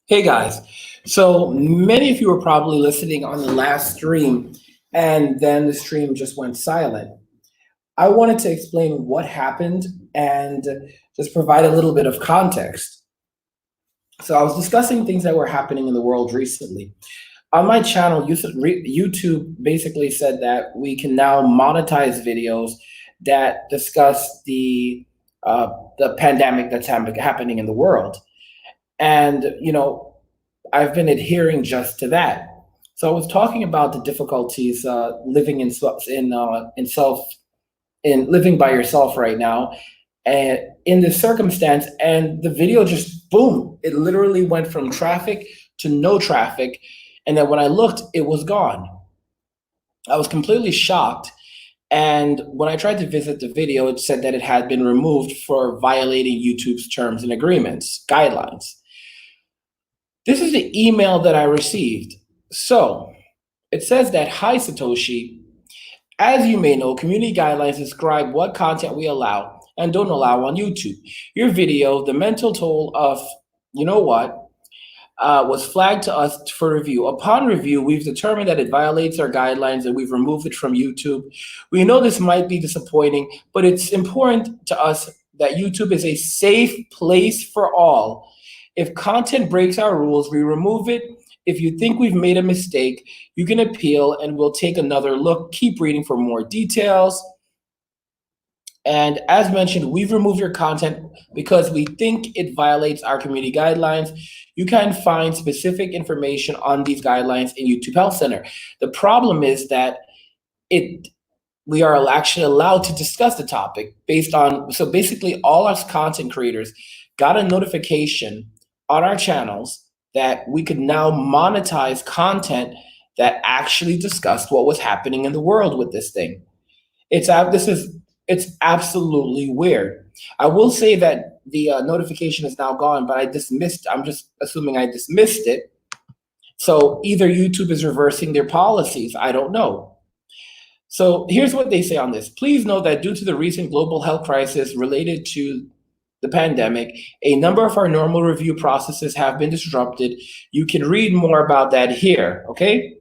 Hey guys, so many of you were probably listening on the last stream and then the stream just went silent. I wanted to explain what happened and just provide a little bit of context. So I was discussing things that were happening in the world recently. On my channel, YouTube basically said that we can now monetize videos that discuss the pandemic that's happening in the world. And I've been adhering just to that. So I was talking about the difficulties living in living by yourself right now, and in this circumstance. And the video just boom! It literally went from traffic to no traffic, and then when I looked, it was gone. I was completely shocked. And when I tried to visit the video, it said that it had been removed for violating YouTube's terms and agreements, guidelines. This is the email that I received. So it says that, "Hi Satoshi, as you may know, community guidelines describe what content we allow and don't allow on YouTube. Your video, The Mental Toll of You Know What, was flagged to us for review. Upon review, we've determined that it violates our guidelines and we've removed it from YouTube. We know this might be disappointing, but it's important to us that YouTube is a safe place for all. If content breaks our rules, we remove it. If you think we've made a mistake, you can appeal and we'll take another look. Keep reading for more details. And as mentioned, we've removed your content because we think it violates our community guidelines. You can find specific information on these guidelines in YouTube Health Center." The problem is that we are actually allowed to discuss the topic so basically all us content creators got a notification on our channels that we could now monetize content that actually discussed what was happening in the world with this thing. It's absolutely weird. I will say that the notification is now gone, but I'm just assuming I dismissed it. So either YouTube is reversing their policies, I don't know. So here's what they say on this. "Please note that due to the recent global health crisis related to the pandemic, a number of our normal review processes have been disrupted. You can read more about that here," okay?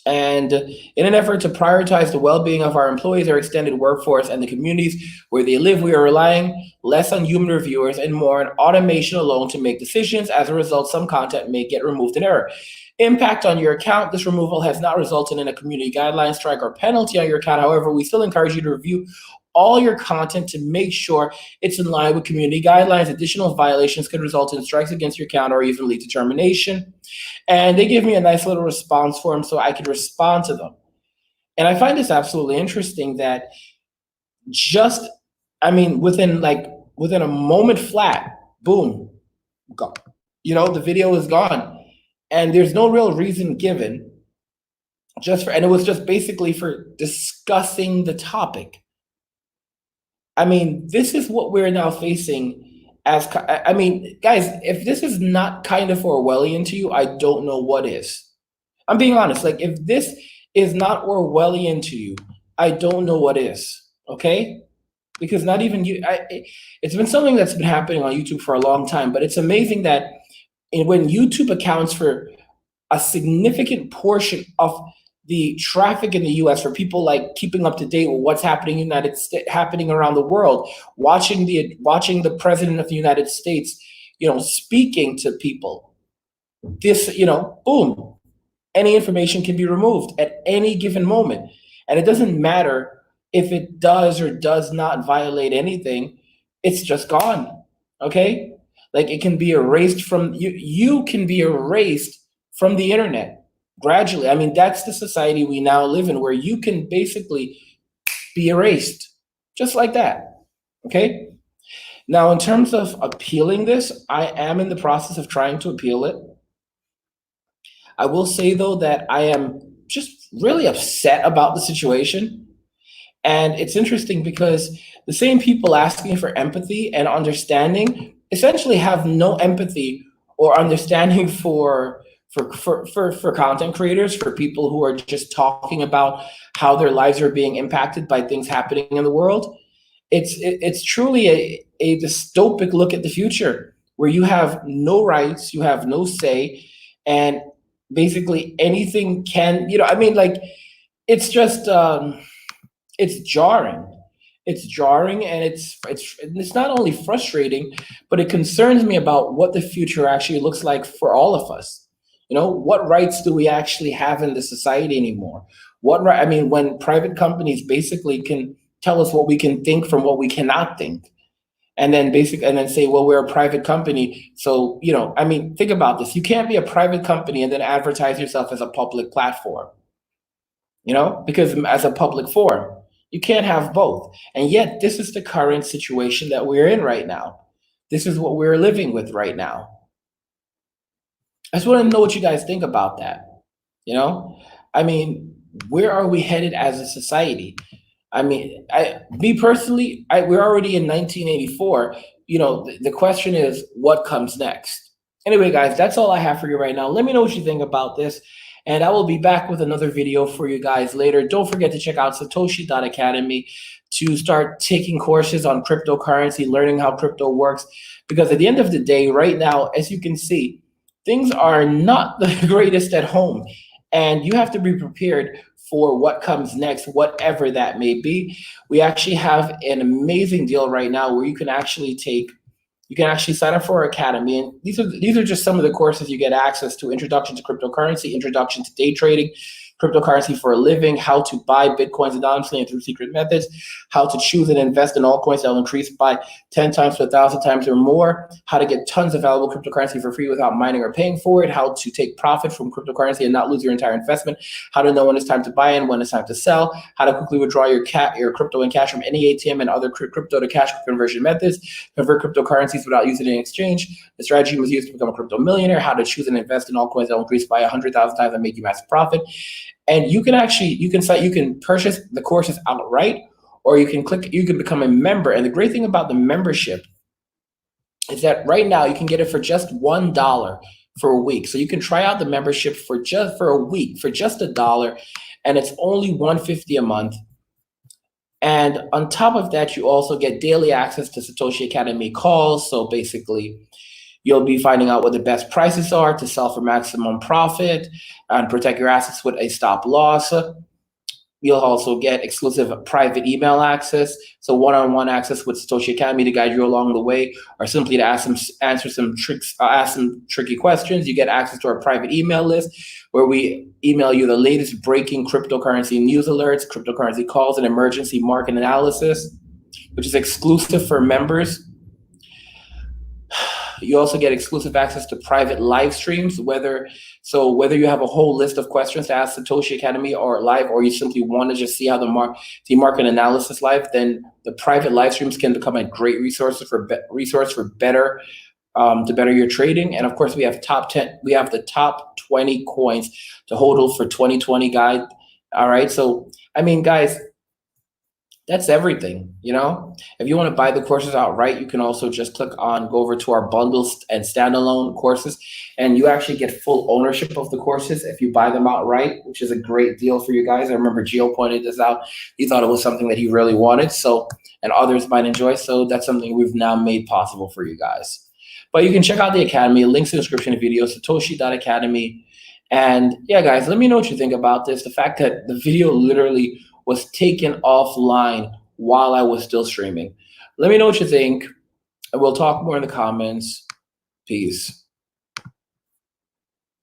"And in an effort to prioritize the well-being of our employees, our extended workforce, and the communities where they live, we are relying less on human reviewers and more on automation alone to make decisions. As a result, some content may get removed in error. Impact on your account. This removal has not resulted in a community guideline strike or penalty on your account. However, we still encourage you to review all your content to make sure it's in line with community guidelines. Additional violations could result in strikes against your account or even lead to termination." And they give me a nice little response form so I could respond to them. And I find this absolutely interesting that within a moment flat, boom, gone. The video is gone. And there's no real reason given, and it was just basically for discussing the topic. I mean, this is what we're now facing guys, if this is not kind of Orwellian to you, I don't know what is. I'm being honest. Like, if this is not Orwellian to you, I don't know what is, okay? Because not even you, it's been something that's been happening on YouTube for a long time, but it's amazing that when YouTube accounts for a significant portion of the traffic in the US for people like keeping up to date with what's happening in the United States, happening around the world, watching the president of the United States, speaking to people. This, boom, any information can be removed at any given moment. And it doesn't matter if it does or does not violate anything, it's just gone. Okay? Like, it can be erased from you can be erased from the internet. Gradually. I mean, that's the society we now live in, where you can basically be erased just like that. Okay. Now, in terms of appealing this, I am in the process of trying to appeal it. I will say, though, that I am just really upset about the situation. And it's interesting because the same people asking for empathy and understanding essentially have no empathy or understanding for content creators, for people who are just talking about how their lives are being impacted by things happening in the world. It's truly a dystopic look at the future, where you have no rights, you have no say, and basically anything can, I mean, like, it's just, it's jarring. It's jarring, and it's not only frustrating, but it concerns me about what the future actually looks like for all of us. What rights do we actually have in the society anymore? What right? I mean, when private companies basically can tell us what we can think from what we cannot think, and then say, well, we're a private company, so I mean, think about this. You can't be a private company and then advertise yourself as a public platform, because as a public forum, you can't have both. And yet, this is the current situation that we're in right now. This is what we're living with right now. I just want to know what you guys think about that. I mean, where are we headed as a society? I mean, me personally, we're already in 1984. The question is, what comes next? Anyway, guys, that's all I have for you right now. Let me know what you think about this, and I will be back with another video for you guys later. Don't forget to check out Satoshi Academy to start taking courses on cryptocurrency, learning how crypto works, because at the end of the day, right now, as you can see, things are not the greatest at home, and you have to be prepared for what comes next, whatever that may be. We actually have an amazing deal right now where you can actually sign up for our academy, and these are just some of the courses you get access to: introduction to cryptocurrency, introduction to day trading, cryptocurrency for a living, how to buy bitcoins anonymously and through secret methods, how to choose and invest in altcoins that will increase by 10 times to 1,000 times or more, how to get tons of valuable cryptocurrency for free without mining or paying for it, how to take profit from cryptocurrency and not lose your entire investment, how to know when it's time to buy and when it's time to sell, how to quickly withdraw your crypto and cash from any ATM and other crypto to cash conversion methods, convert cryptocurrencies without using an exchange, the strategy you must use to become a crypto millionaire, how to choose and invest in altcoins that will increase by 100,000 times and make you massive profit. And you can purchase the courses outright, or you can become a member. And the great thing about the membership is that right now you can get it for just $1 for a week. So you can try out the membership for a week for just $1, and it's only $150 a month. And on top of that, you also get daily access to Satoshi Academy calls. So basically, you'll be finding out what the best prices are to sell for maximum profit and protect your assets with a stop loss. You'll also get exclusive private email access, so one-on-one access with Satoshi Academy to guide you along the way, or simply to answer some tricky questions. You get access to our private email list, where we email you the latest breaking cryptocurrency news alerts, cryptocurrency calls, and emergency market analysis, which is exclusive for members. You also get exclusive access to private live streams, whether you have a whole list of questions to ask Satoshi Academy or live, or you simply want to just see how the market analysis live, then the private live streams can become a great resource for better to better your trading. And of course, we have the top 20 coins to hodl for 2020 guide. All right, so I mean, guys, that's everything. If you want to buy the courses outright, you can also just go over to our bundles and standalone courses, and you actually get full ownership of the courses if you buy them outright, which is a great deal for you guys. I remember Gio pointed this out. He thought it was something that he really wanted, and others might enjoy. So that's something we've now made possible for you guys. But you can check out the Academy, links in the description of the video, Satoshi.Academy. And yeah, guys, let me know what you think about this. The fact that the video literally was taken offline while I was still streaming. Let me know what you think, and we'll talk more in the comments. Peace.